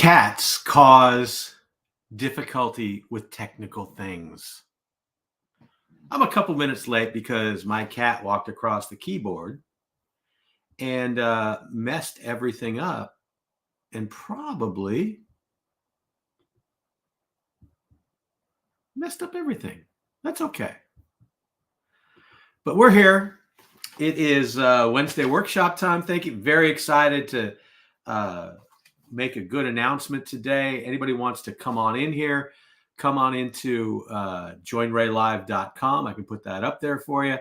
Cats cause difficulty with technical things. I'm a couple minutes late because my cat walked across the keyboard and messed everything up and probably messed up everything. That's okay. But we're here. It is Wednesday workshop time. Thank you. Very excited to make a good announcement today. Anybody wants to come on in here, come on into joinraylive.com. I can put that up there for you.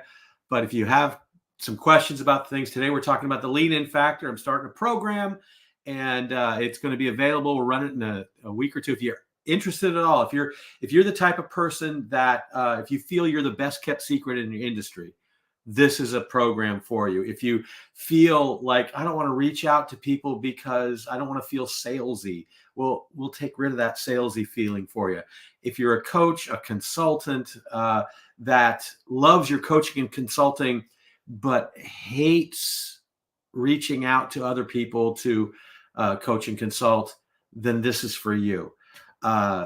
But if you have some questions about things today, we're talking about the lean-in factor. I'm starting a program, and it's going to be available. We'll run it in a week or two. If you're interested at all, if you're the type of person that if you feel you're the best kept secret in your industry, this is a program for you. If you feel like I don't want to reach out to people because I don't want to feel salesy, well, we'll take rid of that salesy feeling for you. If you're a coach, a consultant that loves your coaching and consulting, but hates reaching out to other people to coach and consult, then this is for you.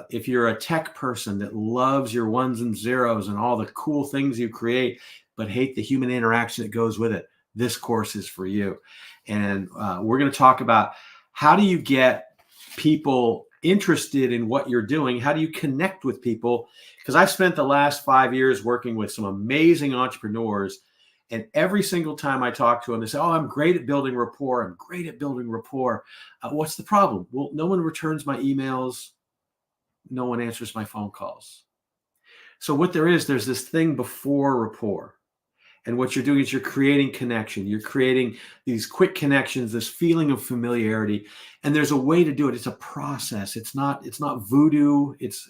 If you're a tech person that loves your ones and zeros and all the cool things you create, but hate the human interaction that goes with it, this course is for you. And we're going to talk about how do you get people interested in what you're doing? How do you connect with people? Because I've spent the last 5 years working with some amazing entrepreneurs. And every single time I talk to them, they say, oh, I'm great at building rapport. I'm great at building rapport. What's the problem? Well, no one returns my emails. No one answers my phone calls. So what there's this thing before rapport. And what you're doing is you're creating connection. You're creating these quick connections, this feeling of familiarity. And there's a way to do it. It's a process. It's not voodoo. It's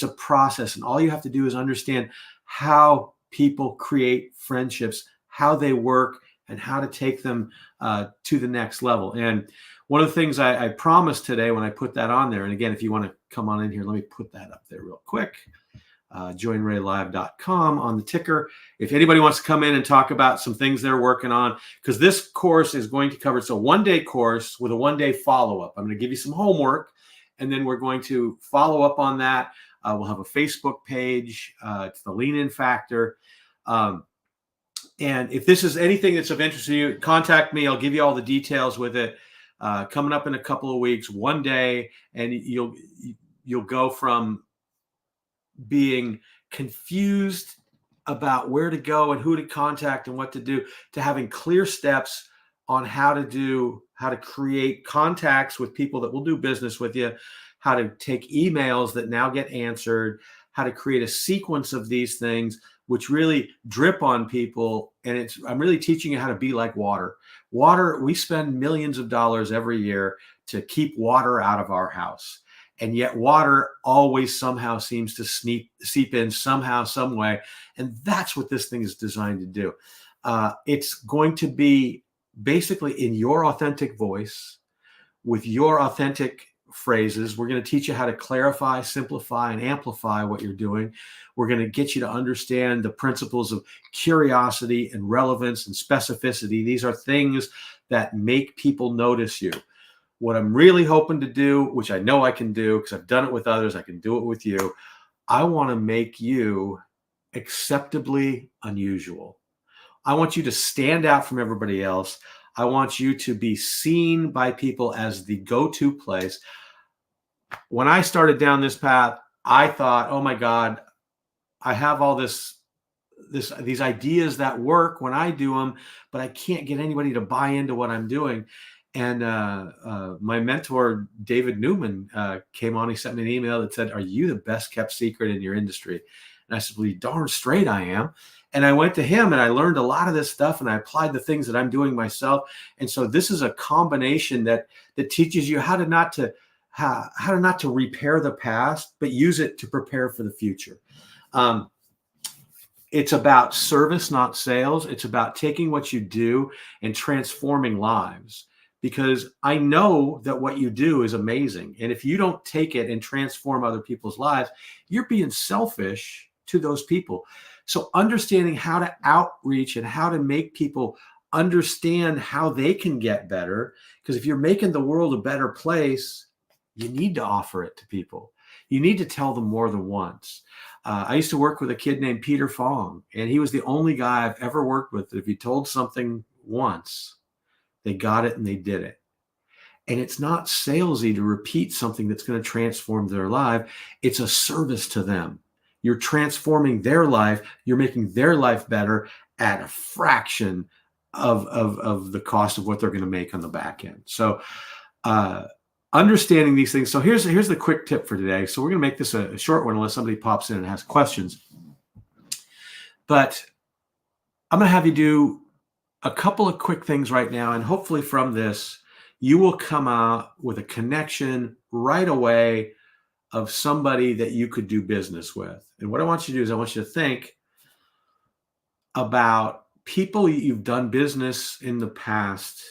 a process. And all you have to do is understand how people create friendships, how they work, and how to take them to the next level. And one of the things I promised today when I put that on there, and again, if you want to come on in here, let me put that up there real quick. joinraylive.com on the ticker. If anybody wants to come in and talk about some things they're working on, because this course is going to cover, it's a one-day course with a one-day follow-up. I'm going to give you some homework, and then we're going to follow up on that. We'll have a Facebook page. It's the Lean-In Factor. And if this is anything that's of interest to you, contact me. I'll give you all the details with it. Coming up in a couple of weeks, one day, and you'll go from being confused about where to go and who to contact and what to do, to having clear steps on how to create contacts with people that will do business with you, how to take emails that now get answered, how to create a sequence of these things which really drip on people. And I'm really teaching you how to be like water. Water, we spend millions of dollars every year to keep water out of our house. And yet water always somehow seems to seep in somehow, some way. And that's what this thing is designed to do. It's going to be basically in your authentic voice, with your authentic phrases. We're going to teach you how to clarify, simplify, and amplify what you're doing. We're going to get you to understand the principles of curiosity and relevance and specificity. These are things that make people notice you. What I'm really hoping to do, which I know I can do because I've done it with others, I can do it with you. I want to make you acceptably unusual. I want you to stand out from everybody else. I want you to be seen by people as the go-to place. When I started down this path, I thought, oh my God, I have all these ideas that work when I do them, but I can't get anybody to buy into what I'm doing. And my mentor, David Newman, came on. He sent me an email that said, are you the best kept secret in your industry? And I said, well, darn straight I am. And I went to him and I learned a lot of this stuff and I applied the things that I'm doing myself. And so this is a combination that teaches you how to not to repair the past, but use it to prepare for the future. It's about service, not sales. It's about taking what you do and transforming lives. Because I know that what you do is amazing. And if you don't take it and transform other people's lives, you're being selfish to those people. So understanding how to outreach and how to make people understand how they can get better. Because if you're making the world a better place, You need to offer it to people. You need to tell them more than once. I used to work with a kid named Peter Fong, and he was the only guy I've ever worked with that if you told something once, they got it and they did it. And it's not salesy to repeat something that's going to transform their life. It's a service to them. You're transforming their life. You're making their life better at a fraction of the cost of what they're going to make on the back end. So understanding these things. So here's the quick tip for today. So we're going to make this a short one unless somebody pops in and has questions. But I'm going to have you do a couple of quick things right now. And hopefully from this, you will come out with a connection right away of somebody that you could do business with. And what I want you to do is I want you to think about people you've done business in the past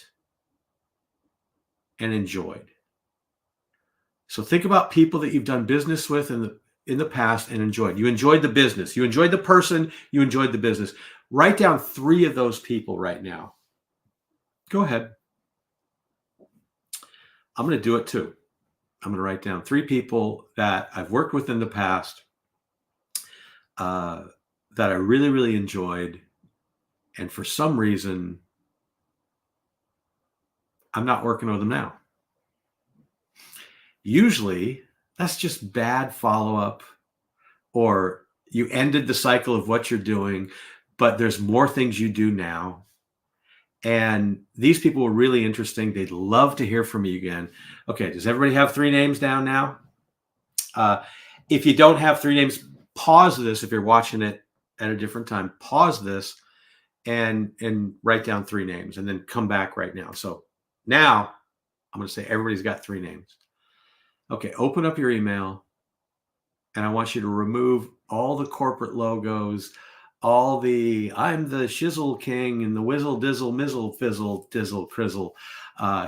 and enjoyed. So think about people that you've done business with in the past and enjoyed. You enjoyed the business. You enjoyed the person. You enjoyed the business. Write down 3 of those people right now. Go ahead. I'm going to do it too. I'm going to write down 3 people that I've worked with in the past that I really, really enjoyed. And for some reason, I'm not working with them now. Usually, that's just bad follow-up, or you ended the cycle of what you're doing, but there's more things you do now. And these people were really interesting. They'd love to hear from you again. Okay, does everybody have 3 names down now? If you don't have 3 names, pause this. If you're watching it at a different time, pause this and write down 3 names and then come back right now. So now I'm going to say everybody's got 3 names. Okay, open up your email, and I want you to remove all the corporate logos, all the I'm the shizzle king and the whizzle dizzle mizzle fizzle dizzle crizzle.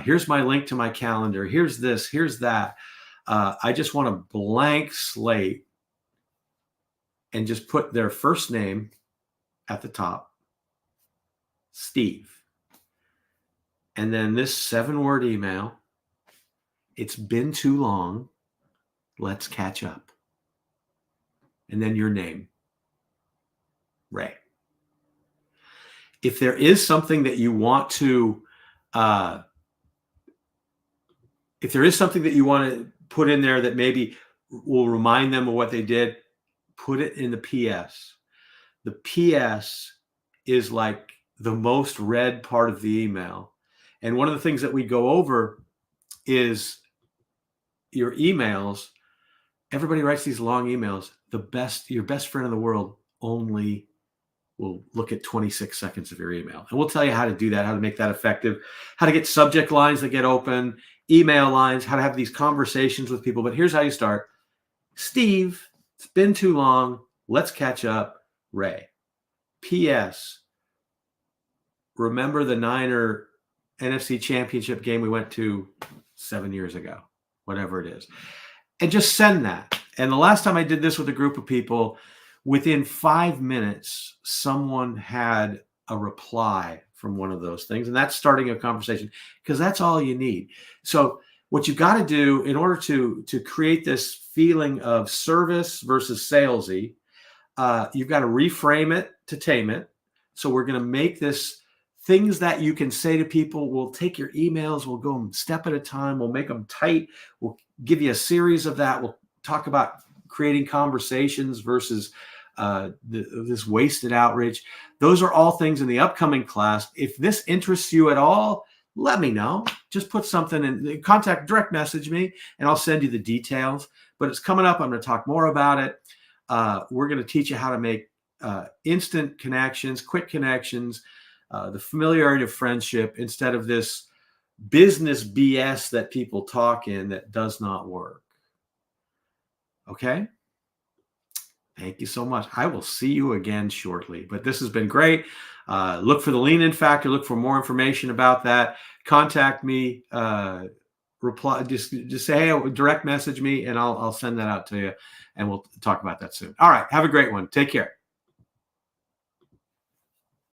Here's my link to my calendar. Here's this, here's that. I just want a blank slate and just put their first name at the top, Steve. And then this 7-word email. It's been too long. Let's catch up. And then your name, Ray. If there is something that you want to, put in there that maybe will remind them of what they did, put it in the PS. The PS is like the most read part of the email. And one of the things that we go over is your emails. Everybody writes these long emails. Your best friend in the world only will look at 26 seconds of your email. And we'll tell you how to do that, how to make that effective, how to get subject lines that get open, email lines, how to have these conversations with people. But here's how you start. Steve, it's been too long. Let's catch up. Ray. P.S. Remember the Niner NFC Championship game we went to 7 years ago, whatever it is. And just send that. And the last time I did this with a group of people, within 5 minutes, someone had a reply from one of those things. And that's starting a conversation, because that's all you need. So what you've got to do in order to create this feeling of service versus salesy, you've got to reframe it to tame it. So we're going to make this things that you can say to people. We'll take your emails. We'll go one step at a time. We'll make them tight. We'll give you a series of that. We'll talk about creating conversations versus this wasted outreach. Those are all things in the upcoming class. If this interests you at all, let me know. Just put something in, direct message me, and I'll send you the details. But it's coming up. I'm going to talk more about it. We're going to teach you how to make instant connections, quick connections, the familiarity of friendship instead of this business BS that people talk in that does not work. Okay? Thank you so much. I will see you again shortly. But this has been great. Look for the lean-in factor. Look for more information about that. Contact me. Reply. Just say, hey, direct message me, and I'll send that out to you, and we'll talk about that soon. All right. Have a great one. Take care.